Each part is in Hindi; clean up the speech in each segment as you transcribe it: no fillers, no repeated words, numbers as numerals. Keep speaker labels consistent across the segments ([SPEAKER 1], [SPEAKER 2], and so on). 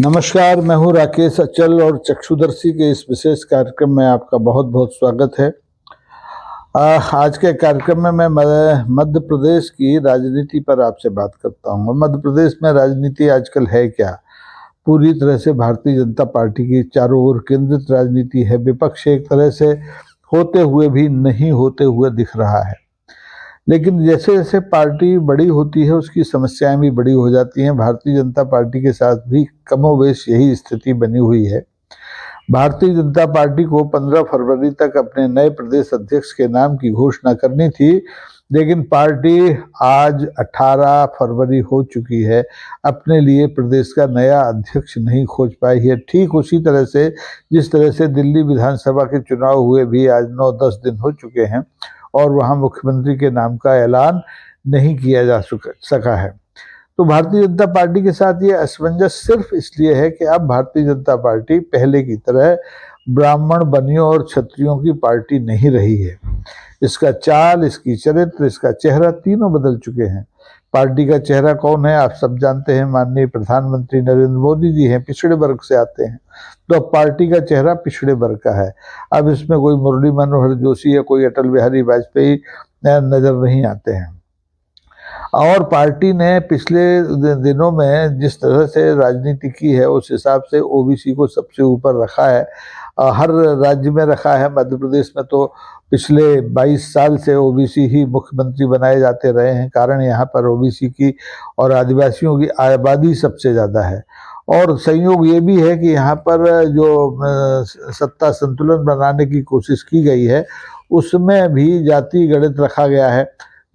[SPEAKER 1] नमस्कार, मैं हूँ राकेश अचल और चक्षुदर्शी के इस विशेष कार्यक्रम में आपका बहुत बहुत स्वागत है। आज के कार्यक्रम में मैं मध्य प्रदेश की राजनीति पर आपसे बात करता हूँ। मध्य प्रदेश में राजनीति आजकल है क्या? पूरी तरह से भारतीय जनता पार्टी की चारों ओर केंद्रित राजनीति है। विपक्ष एक तरह से होते हुए भी नहीं होते हुए दिख रहा है, लेकिन जैसे जैसे पार्टी बड़ी होती है उसकी समस्याएं भी बड़ी हो जाती हैं। भारतीय जनता पार्टी के साथ भी कमोवेश यही स्थिति बनी हुई है। भारतीय जनता पार्टी को 15 फरवरी तक अपने नए प्रदेश अध्यक्ष के नाम की घोषणा करनी थी, लेकिन पार्टी आज 18 फरवरी हो चुकी है, अपने लिए प्रदेश का नया अध्यक्ष नहीं खोज पाई है। ठीक उसी तरह से जिस तरह से दिल्ली विधानसभा के चुनाव हुए भी आज 9-10 दिन हो चुके हैं और वहां मुख्यमंत्री के नाम का ऐलान नहीं किया जा सका है। तो भारतीय जनता पार्टी के साथ ये असमंजस सिर्फ इसलिए है कि अब भारतीय जनता पार्टी पहले की तरह ब्राह्मण, बनियों और क्षत्रियों की पार्टी नहीं रही है। इसका चाल, इसकी चरित्र, इसका चेहरा तीनों बदल चुके हैं। पार्टी का चेहरा कौन है आप सब जानते हैं, माननीय प्रधानमंत्री नरेंद्र मोदी जी हैं, पिछड़े वर्ग से आते हैं, तो अब पार्टी का चेहरा पिछड़े वर्ग का है। अब इसमें कोई मुरली मनोहर जोशी या कोई अटल बिहारी वाजपेयी नजर नहीं आते हैं। और पार्टी ने पिछले दिनों में जिस तरह से राजनीति की है उस हिसाब से ओबीसी को सबसे ऊपर रखा है, हर राज्य में रखा है। मध्य प्रदेश में तो पिछले 22 साल से ओबीसी ही मुख्यमंत्री बनाए जाते रहे हैं, कारण यहाँ पर ओबीसी की और आदिवासियों की आबादी सबसे ज़्यादा है। और संयोग ये भी है कि यहाँ पर जो सत्ता संतुलन बनाने की कोशिश की गई है उसमें भी जाति गणित रखा गया है।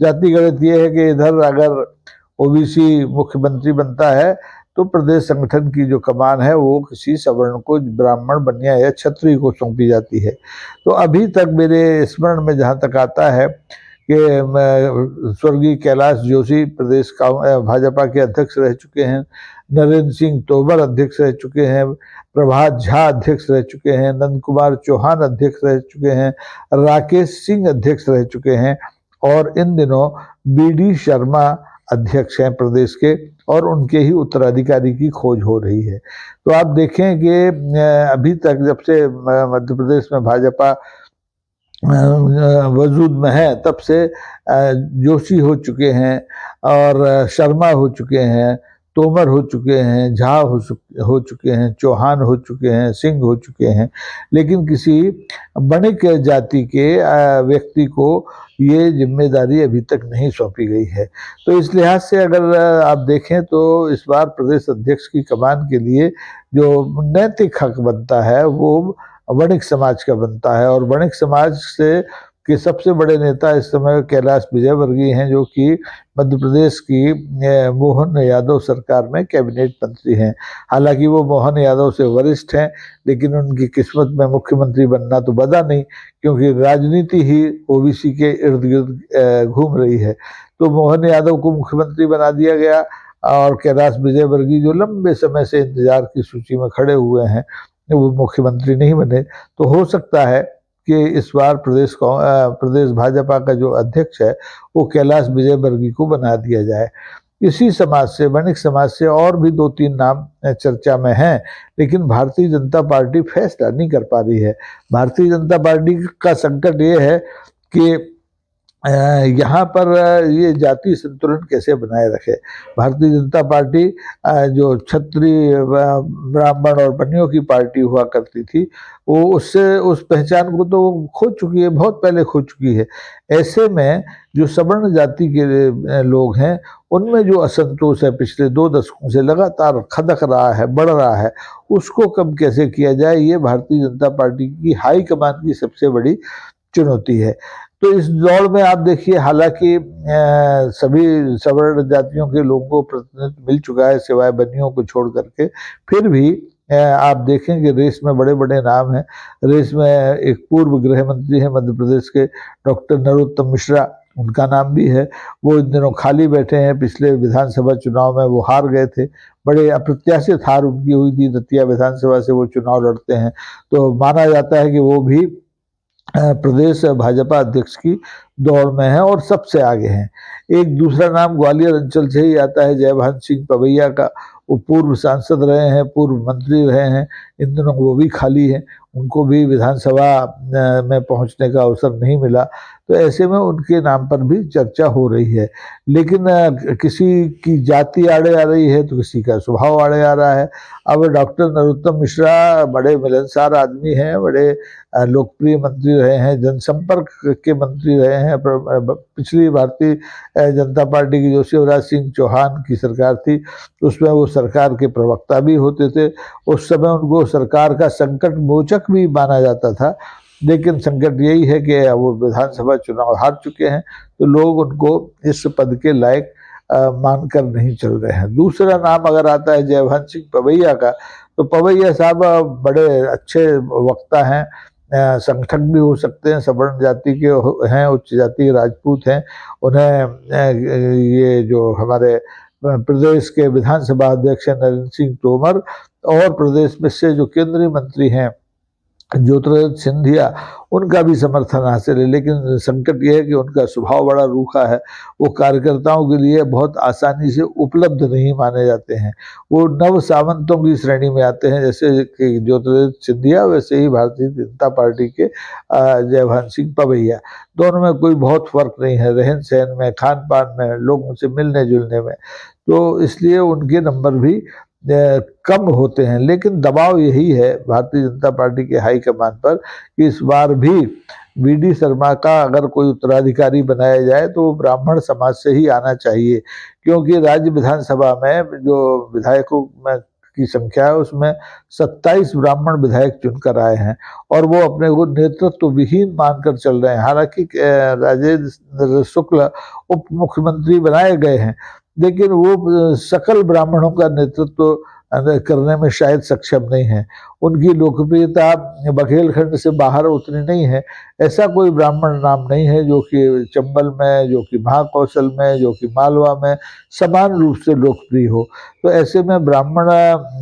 [SPEAKER 1] जाति गणित ये है कि इधर अगर ओबीसी मुख्यमंत्री बनता है तो प्रदेश संगठन की जो कमान है वो किसी सवर्ण को, ब्राह्मण, बनिया या क्षत्रिय को सौंपी जाती है। तो अभी तक मेरे स्मरण में जहाँ तक आता है कि स्वर्गीय कैलाश जोशी प्रदेश भाजपा के अध्यक्ष रह चुके हैं, नरेंद्र सिंह तोमर अध्यक्ष रह चुके हैं, प्रभात झा अध्यक्ष रह चुके हैं, नंद कुमार चौहान अध्यक्ष रह चुके हैं, राकेश सिंह अध्यक्ष रह चुके हैं और इन दिनों बीडी शर्मा अध्यक्ष हैं प्रदेश के, और उनके ही उत्तराधिकारी की खोज हो रही है। तो आप देखें कि अभी तक जब से मध्य प्रदेश में भाजपा वजूद में है तब से जोशी हो चुके हैं और शर्मा हो चुके हैं, तोमर हो चुके हैं, झा हो चुके हैं, चौहान हो चुके हैं, सिंह हो चुके हैं, लेकिन किसी बणिक जाति के व्यक्ति को ये जिम्मेदारी अभी तक नहीं सौंपी गई है। तो इस लिहाज से अगर आप देखें तो इस बार प्रदेश अध्यक्ष की कमान के लिए जो नैतिक हक बनता है वो वणिक समाज का बनता है, और वणिक समाज से के सबसे बड़े नेता इस समय कैलाश विजयवर्गीय हैं, जो कि मध्य प्रदेश की मोहन यादव सरकार में कैबिनेट मंत्री हैं। हालांकि वो मोहन यादव से वरिष्ठ हैं, लेकिन उनकी किस्मत में मुख्यमंत्री बनना तो बदा नहीं, क्योंकि राजनीति ही ओबीसी के इर्द गिर्द घूम रही है। तो मोहन यादव को मुख्यमंत्री बना दिया गया और कैलाश विजयवर्गीय जो लंबे समय से इंतजार की सूची में खड़े हुए हैं वो मुख्यमंत्री नहीं बने। तो हो सकता है कि इस बार प्रदेश भाजपा का जो अध्यक्ष है वो कैलाश विजयवर्गीय को बना दिया जाए। इसी समाज से, वणिक समाज से और भी 2-3 नाम चर्चा में हैं, लेकिन भारतीय जनता पार्टी फैसला नहीं कर पा रही है। भारतीय जनता पार्टी का संकट ये है कि यहाँ पर ये जाति संतुलन कैसे बनाए रखे। भारतीय जनता पार्टी जो क्षत्रिय, ब्राह्मण और बनियों की पार्टी हुआ करती थी वो उससे उस पहचान को तो खो चुकी है, बहुत पहले खो चुकी है। ऐसे में जो सवर्ण जाति के लोग हैं उनमें जो असंतोष है पिछले 2 दशकों से लगातार खदक रहा है, बढ़ रहा है, उसको कम कैसे किया जाए, ये भारतीय जनता पार्टी की हाई कमान की सबसे बड़ी चुनौती है। तो इस दौड़ में आप देखिए, हालांकि सभी सवर्ण जातियों के लोगों को प्रतिनिधित्व मिल चुका है सिवाय बनियों को छोड़ करके, फिर भी आप देखें कि रेस में बड़े बड़े नाम हैं। रेस में एक पूर्व गृह मंत्री हैं मध्य प्रदेश के, डॉक्टर नरोत्तम मिश्रा, उनका नाम भी है। वो इन दिनों खाली बैठे हैं, पिछले विधानसभा चुनाव में वो हार गए थे, बड़े अप्रत्याशित हार उनकी हुई थी, दतिया विधानसभा से वो चुनाव लड़ते हैं। तो माना जाता है कि वो भी प्रदेश भाजपा अध्यक्ष की दौड़ में है और सबसे आगे हैं। एक दूसरा नाम ग्वालियर अंचल से ही आता है, जयभान सिंह पवैया का। वो पूर्व सांसद रहे हैं, पूर्व मंत्री रहे हैं, इन दिनों वो भी खाली हैं, उनको भी विधानसभा में पहुंचने का अवसर नहीं मिला। तो ऐसे में उनके नाम पर भी चर्चा हो रही है। लेकिन किसी की जाति आड़े आ रही है तो किसी का स्वभाव आड़े आ रहा है। अब डॉक्टर नरोत्तम मिश्रा बड़े मिलनसार आदमी हैं, बड़े लोकप्रिय मंत्री रहे हैं, जनसंपर्क के मंत्री रहे हैं। पिछली भारतीय जनता पार्टी की जो शिवराज सिंह चौहान की सरकार थी उसमें वो सरकार के प्रवक्ता भी होते थे। उस समय उनको सरकार का संकट मोचक भी माना जाता था। लेकिन संकट यही है कि वो विधानसभा चुनाव हार चुके हैं, तो लोग उनको इस पद के लायक मानकर नहीं चल रहे हैं। दूसरा नाम अगर आता है जयभान सिंह पवैया का, तो पवैया साहब बड़े अच्छे वक्ता हैं, संगठक भी हो सकते हैं, सवर्ण जाति के हैं, उच्च जाति के राजपूत हैं। उन्हें ये जो हमारे प्रदेश के विधानसभा अध्यक्ष नरेंद्र सिंह तोमर और प्रदेश में से जो केंद्रीय मंत्री हैं ज्योतिरादित्य सिंधिया, उनका भी समर्थन हासिल है। लेकिन संकट यह है कि उनका स्वभाव बड़ा रूखा है, वो कार्यकर्ताओं के लिए बहुत आसानी से उपलब्ध नहीं माने जाते हैं। वो नव सामंतों की श्रेणी में आते हैं, जैसे कि ज्योतिरादित्य सिंधिया वैसे ही भारतीय जनता पार्टी के जयभान सिंह पवैया। दोनों में कोई बहुत फर्क नहीं है, रहन सहन में, खान पान में, लोगों से मिलने जुलने में, तो इसलिए उनके नंबर भी कम होते हैं। लेकिन दबाव यही है भारतीय जनता पार्टी के हाईकमान पर कि इस बार भी वी.डी. शर्मा का अगर कोई उत्तराधिकारी बनाया जाए तो ब्राह्मण समाज से ही आना चाहिए, क्योंकि राज्य विधानसभा में जो विधायकों में की संख्या है उसमें 27 ब्राह्मण विधायक चुनकर आए हैं और वो अपने को नेतृत्व विहीन मानकर चल रहे हैं। हालांकि राजेंद्र शुक्ल उप मुख्यमंत्री बनाए गए हैं, लेकिन वो सकल ब्राह्मणों का नेतृत्व करने में शायद सक्षम नहीं है। उनकी लोकप्रियता बघेलखंड से बाहर उतनी नहीं है। ऐसा कोई ब्राह्मण नाम नहीं है जो कि चंबल में, जो कि महाकौशल में, जो कि मालवा में समान रूप से लोकप्रिय हो। तो ऐसे में ब्राह्मण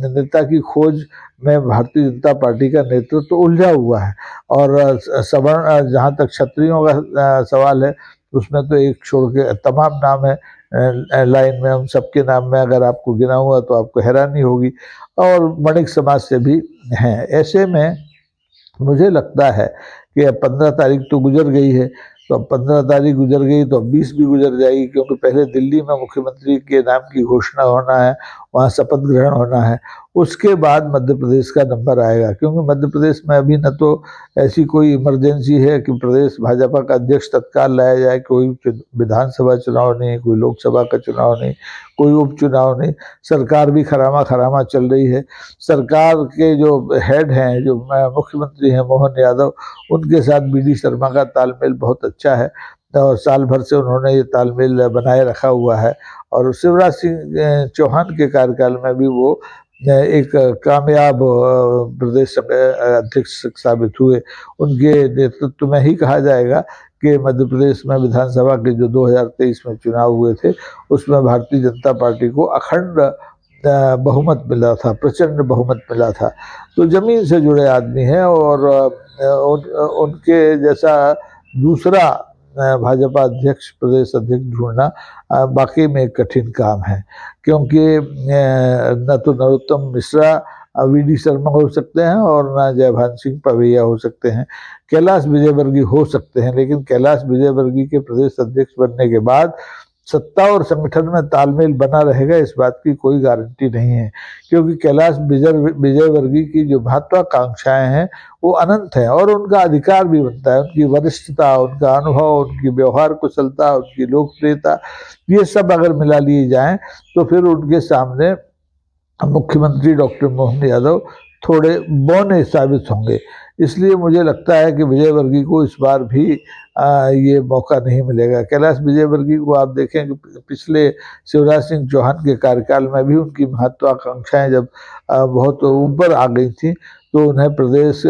[SPEAKER 1] नेता की खोज में भारतीय जनता पार्टी का नेतृत्व उलझा हुआ है। और सवर्ण, जहाँ तक क्षत्रियों का सवाल है उसमें तो एक छोड़ के तमाम नाम है लाइन में, हम सबके नाम में अगर आपको गिना हुआ तो आपको हैरानी होगी, और मणिक समाज से भी हैं। ऐसे में मुझे लगता है कि अब 15 तारीख तो गुजर गई है, तो अब 15 तारीख गुजर गई तो अब 20 भी गुजर जाएगी, क्योंकि पहले दिल्ली में मुख्यमंत्री के नाम की घोषणा होना है, वहाँ शपथ ग्रहण होना है, उसके बाद मध्य प्रदेश का नंबर आएगा। क्योंकि मध्य प्रदेश में अभी न तो ऐसी कोई इमरजेंसी है कि प्रदेश भाजपा का अध्यक्ष तत्काल लाया जाए, कोई विधानसभा चुनाव नहीं, कोई लोकसभा का चुनाव नहीं, कोई उपचुनाव नहीं, सरकार भी खरामा खरामा चल रही है। सरकार के जो हेड हैं, जो मुख्यमंत्री हैं मोहन यादव, उनके साथ वी.डी. शर्मा का तालमेल बहुत अच्छा है और साल भर से उन्होंने ये तालमेल बनाए रखा हुआ है। और शिवराज सिंह चौहान के कार्यकाल में भी वो एक कामयाब प्रदेश अध्यक्ष साबित हुए। उनके नेतृत्व में ही कहा जाएगा कि मध्य प्रदेश में विधानसभा के जो 2023 में चुनाव हुए थे उसमें भारतीय जनता पार्टी को अखंड बहुमत मिला था, प्रचंड बहुमत मिला था। तो जमीन से जुड़े आदमी हैं और उनके जैसा दूसरा भाजपा अध्यक्ष, प्रदेश अध्यक्ष ढूंढना बाकी में कठिन काम है, क्योंकि न तो नरोत्तम मिश्रा वी.डी. शर्मा हो सकते हैं और न जयभान सिंह पवैया हो सकते हैं। कैलाश विजयवर्गीय हो सकते हैं, लेकिन कैलाश विजयवर्गीय के प्रदेश अध्यक्ष बनने के बाद सत्ता और संगठन में तालमेल बना रहेगा इस बात की कोई गारंटी नहीं है, क्योंकि कैलाश विजयवर्गीय की जो महत्वाकांक्षाएं हैं वो अनंत है और उनका अधिकार भी बनता है। उनकी वरिष्ठता, उनका अनुभव, उनकी व्यवहार कुशलता, उनकी लोकप्रियता, ये सब अगर मिला लिए जाएं तो फिर उनके सामने मुख्यमंत्री डॉक्टर मोहन यादव थोड़े बौने साबित होंगे। इसलिए मुझे लगता है कि विजयवर्गीय को इस बार भी ये मौका नहीं मिलेगा। कैलाश विजयवर्गीय को आप देखें कि पिछले शिवराज सिंह चौहान के कार्यकाल में भी उनकी महत्वाकांक्षाएं जब बहुत ऊपर आ गई थी तो उन्हें प्रदेश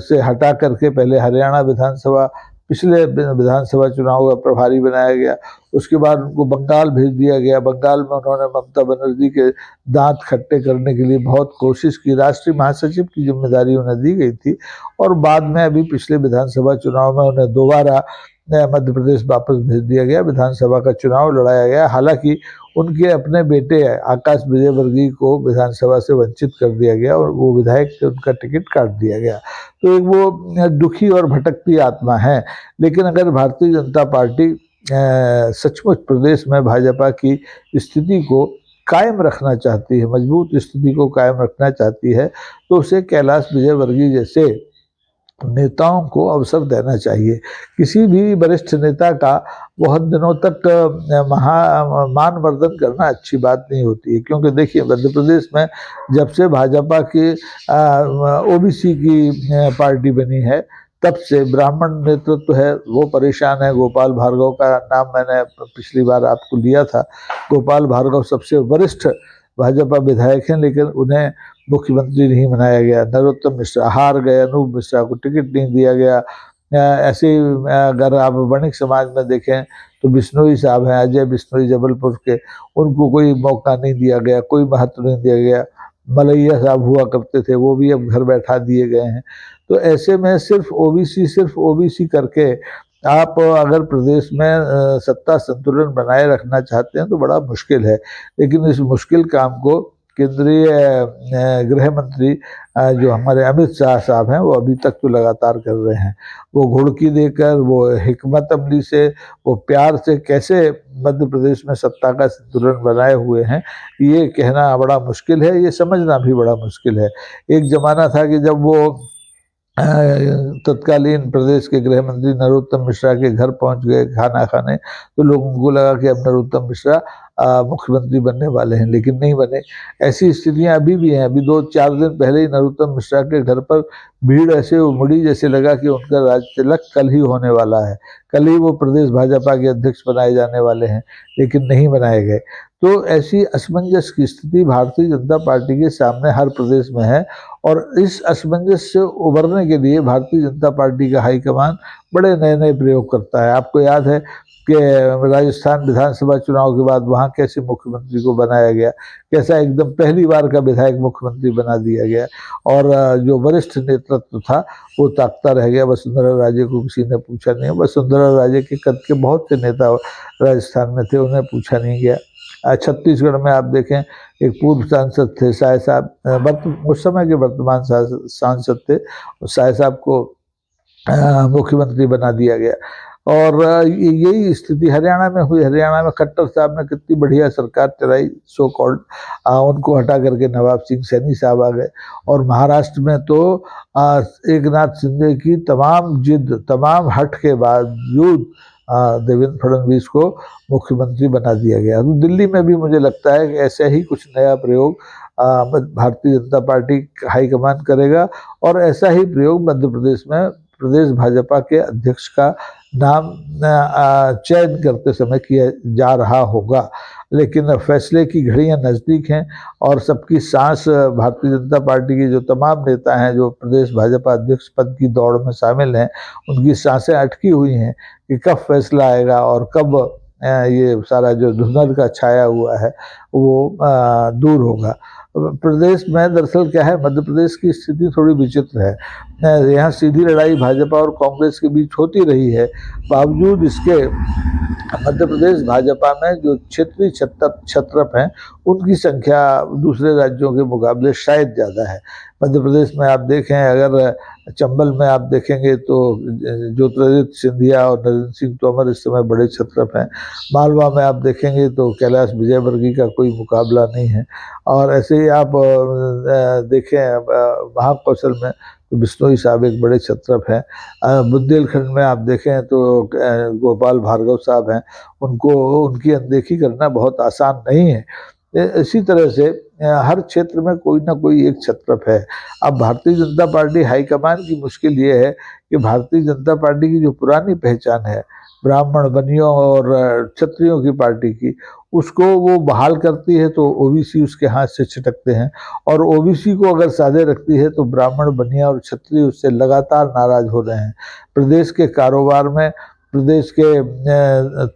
[SPEAKER 1] से हटा करके पहले हरियाणा विधानसभा, पिछले विधानसभा चुनाव का प्रभारी बनाया गया। उसके बाद उनको बंगाल भेज दिया गया। बंगाल में उन्होंने ममता बनर्जी के दांत खट्टे करने के लिए बहुत कोशिश की। राष्ट्रीय महासचिव की जिम्मेदारी उन्हें दी गई थी और बाद में अभी पिछले विधानसभा चुनाव में उन्हें दोबारा मध्य प्रदेश वापस भेज दिया गया, विधानसभा का चुनाव लड़ाया गया। हालांकि उनके अपने बेटे आकाश विजयवर्गीय को विधानसभा से वंचित कर दिया गया और वो विधायक से उनका टिकट काट दिया गया। तो एक वो दुखी और भटकती आत्मा है। लेकिन अगर भारतीय जनता पार्टी सचमुच प्रदेश में भाजपा की स्थिति को कायम रखना चाहती है, मजबूत स्थिति को कायम रखना चाहती है, तो उसे कैलाश विजयवर्गीय जैसे नेताओं को अवसर देना चाहिए। किसी भी वरिष्ठ नेता का बहुत दिनों तक मानवर्धन करना अच्छी बात नहीं होती है, क्योंकि देखिए मध्य प्रदेश में जब से भाजपा की ओबीसी की पार्टी बनी है, तब से ब्राह्मण नेतृत्व है वो परेशान है। गोपाल भार्गव का नाम मैंने पिछली बार आपको लिया था। गोपाल भार्गव सबसे वरिष्ठ भाजपा विधायक हैं, लेकिन उन्हें मुख्यमंत्री नहीं बनाया गया। नरोत्तम मिश्रा हार गए, अनूप मिश्रा को टिकट नहीं दिया गया। ऐसे ही अगर आप वणिक समाज में देखें तो बिश्नोई साहब हैं, अजय बिश्नोई जबलपुर के, उनको कोई मौका नहीं दिया गया, कोई महत्व नहीं दिया गया। मलैया साहब हुआ करते थे, वो भी अब घर बैठा दिए गए हैं। तो ऐसे में सिर्फ ओबीसी करके आप अगर प्रदेश में सत्ता संतुलन बनाए रखना चाहते हैं तो बड़ा मुश्किल है। लेकिन इस मुश्किल काम को केंद्रीय गृह मंत्री जो हमारे अमित शाह साहब हैं, वो अभी तक तो लगातार कर रहे हैं। वो घुड़की देकर, वो हिकमत अमली से, वो प्यार से कैसे मध्य प्रदेश में सत्ता का संतुलन बनाए हुए हैं, ये कहना बड़ा मुश्किल है, ये समझना भी बड़ा मुश्किल है। एक जमाना था कि जब वो तत्कालीन प्रदेश के गृह मंत्री नरोत्तम मिश्रा के घर पहुंच गए खाना खाने, तो लोगों को लगा कि अब नरोत्तम मिश्रा मुख्यमंत्री बनने वाले हैं, लेकिन नहीं बने। ऐसी स्थितियां अभी भी हैं। अभी 2-4 दिन पहले ही नरोत्तम मिश्रा के घर पर भीड़ ऐसे उमड़ी जैसे लगा कि उनका राज तिलक कल ही होने वाला है, कल ही वो प्रदेश भाजपा के अध्यक्ष बनाए जाने वाले हैं, लेकिन नहीं बनाए गए। तो ऐसी असमंजस की स्थिति भारतीय जनता पार्टी के सामने हर प्रदेश में है, और इस असमंजस से उबरने के लिए भारतीय जनता पार्टी का हाईकमान बड़े नए नए प्रयोग करता है। आपको याद है कि राजस्थान विधानसभा चुनाव के बाद वहाँ कैसे मुख्यमंत्री को बनाया गया, कैसा एकदम पहली बार का विधायक मुख्यमंत्री बना दिया गया, और जो वरिष्ठ नेतृत्व था वो ताकता रह गया। वसुंधरा राजे को किसी ने पूछा नहीं। वसुंधरा राजे के कद के बहुत से नेता राजस्थान में थे, उन्हें पूछा नहीं गया। छत्तीसगढ़ में आप देखें, एक पूर्व सांसद थे साय साहब, उस समय के वर्तमान सांसद थे, साय साहब को मुख्यमंत्री बना दिया गया। और यही स्थिति हरियाणा में हुई। हरियाणा में खट्टर साहब ने कितनी बढ़िया सरकार चलाई, सो कॉल्ड, उनको हटा करके नवाब सिंह सैनी साहब आ गए। और महाराष्ट्र में तो एकनाथ शिंदे की तमाम जिद, तमाम हट के बावजूद देवेंद्र फडणवीस को मुख्यमंत्री बना दिया गया। तो दिल्ली में भी मुझे लगता है कि ऐसा ही कुछ नया प्रयोग भारतीय जनता पार्टी हाईकमान करेगा, और ऐसा ही प्रयोग मध्य प्रदेश में प्रदेश भाजपा के अध्यक्ष का नाम चयन करते समय किया जा रहा होगा। लेकिन फैसले की घड़ियां नज़दीक हैं, और सबकी सांस भारतीय जनता पार्टी के जो तमाम नेता हैं जो प्रदेश भाजपा अध्यक्ष पद की दौड़ में शामिल हैं, उनकी सांसें अटकी हुई हैं कि कब फैसला आएगा और कब ये सारा जो धुंधल का छाया हुआ है वो दूर होगा। प्रदेश में दरअसल क्या है, मध्य प्रदेश की स्थिति थोड़ी विचित्र है। यहाँ सीधी लड़ाई भाजपा और कांग्रेस के बीच होती रही है, बावजूद इसके मध्य प्रदेश भाजपा में जो क्षेत्रीय छत्रप हैं उनकी संख्या दूसरे राज्यों के मुकाबले शायद ज़्यादा है। मध्य प्रदेश में आप देखें, अगर चंबल में आप देखेंगे तो ज्योतिरादित्य सिंधिया और नरेंद्र सिंह तोमर इस समय बड़े छत्रप हैं। मालवा में आप देखेंगे तो कैलाश विजयवर्गीय का कोई मुकाबला नहीं है। और ऐसे ही आप देखें महाकौशल में तो बिश्नोई साहब एक बड़े छत्रप हैं। बुंदेलखंड में आप देखें तो गोपाल भार्गव साहब हैं, उनको उनकी अनदेखी करना बहुत आसान नहीं है। इसी तरह से हर क्षेत्र में कोई ना कोई एक छत्रप है। अब भारतीय जनता पार्टी हाईकमान की मुश्किल ये है कि भारतीय जनता पार्टी की जो पुरानी पहचान है ब्राह्मण बनियों और क्षत्रियों की पार्टी की, उसको वो बहाल करती है तो ओबीसी उसके हाथ से छिटकते हैं, और ओबीसी को अगर साधे रखती है तो ब्राह्मण बनिया और क्षत्रिय उससे लगातार नाराज हो रहे हैं। प्रदेश के कारोबार में, प्रदेश के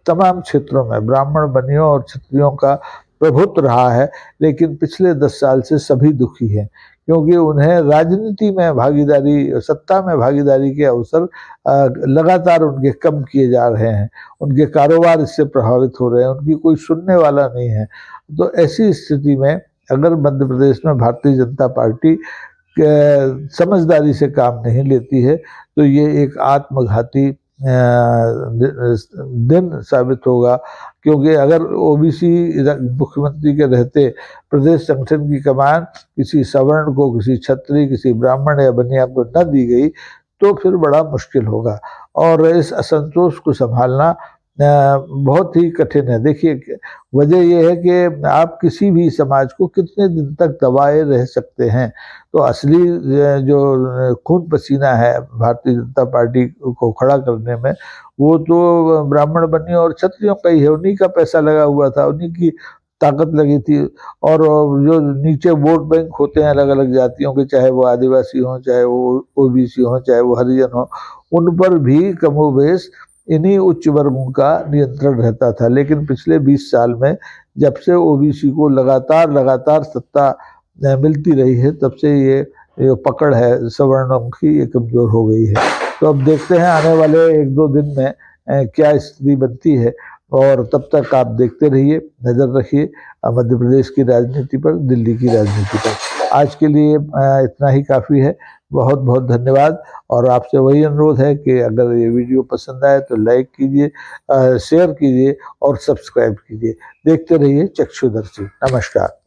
[SPEAKER 1] तमाम क्षेत्रों में ब्राह्मण बनियों और क्षत्रियों का प्रभुत्व रहा है, लेकिन पिछले 10 साल से सभी दुखी हैं, क्योंकि उन्हें राजनीति में भागीदारी, सत्ता में भागीदारी के अवसर लगातार उनके कम किए जा रहे हैं, उनके कारोबार इससे प्रभावित हो रहे हैं, उनकी कोई सुनने वाला नहीं है। तो ऐसी स्थिति में अगर मध्य प्रदेश में भारतीय जनता पार्टी समझदारी से काम नहीं लेती है तो ये एक आत्मघाती दिन साबित होगा, क्योंकि अगर ओबीसी मुख्यमंत्री के रहते प्रदेश संगठन की कमान किसी सवर्ण को, किसी क्षत्रिय, किसी ब्राह्मण या बनिया को न दी गई तो फिर बड़ा मुश्किल होगा और इस असंतोष को संभालना बहुत ही कठिन है। देखिए, वजह यह है कि आप किसी भी समाज को कितने दिन तक दबाए रह सकते हैं। तो असली जो खून पसीना है भारतीय जनता पार्टी को खड़ा करने में, वो तो ब्राह्मण बनिया और क्षत्रियों का ही है। उन्हीं का पैसा लगा हुआ था, उन्हीं की ताकत लगी थी। और जो नीचे वोट बैंक होते हैं अलग अलग जातियों के, चाहे वो आदिवासी हों, चाहे वो ओबीसी हों, चाहे वो हरिजन हों, उन पर भी कमोबेश इन्हीं उच्च वर्गों का नियंत्रण रहता था। लेकिन पिछले 20 साल में जब से ओबीसी को लगातार सत्ता मिलती रही है, तब से ये पकड़ है सवर्णों की, ये कमजोर हो गई है। तो अब देखते हैं आने वाले 1-2 दिन में क्या स्थिति बनती है, और तब तक आप देखते रहिए, नजर रखिए मध्य प्रदेश की राजनीति पर, दिल्ली की राजनीति पर। आज के लिए इतना ही काफी है। बहुत बहुत धन्यवाद। और आपसे वही अनुरोध है कि अगर ये वीडियो पसंद आए तो लाइक कीजिए, शेयर कीजिए और सब्सक्राइब कीजिए। देखते रहिए चक्षुदर्शी। नमस्कार।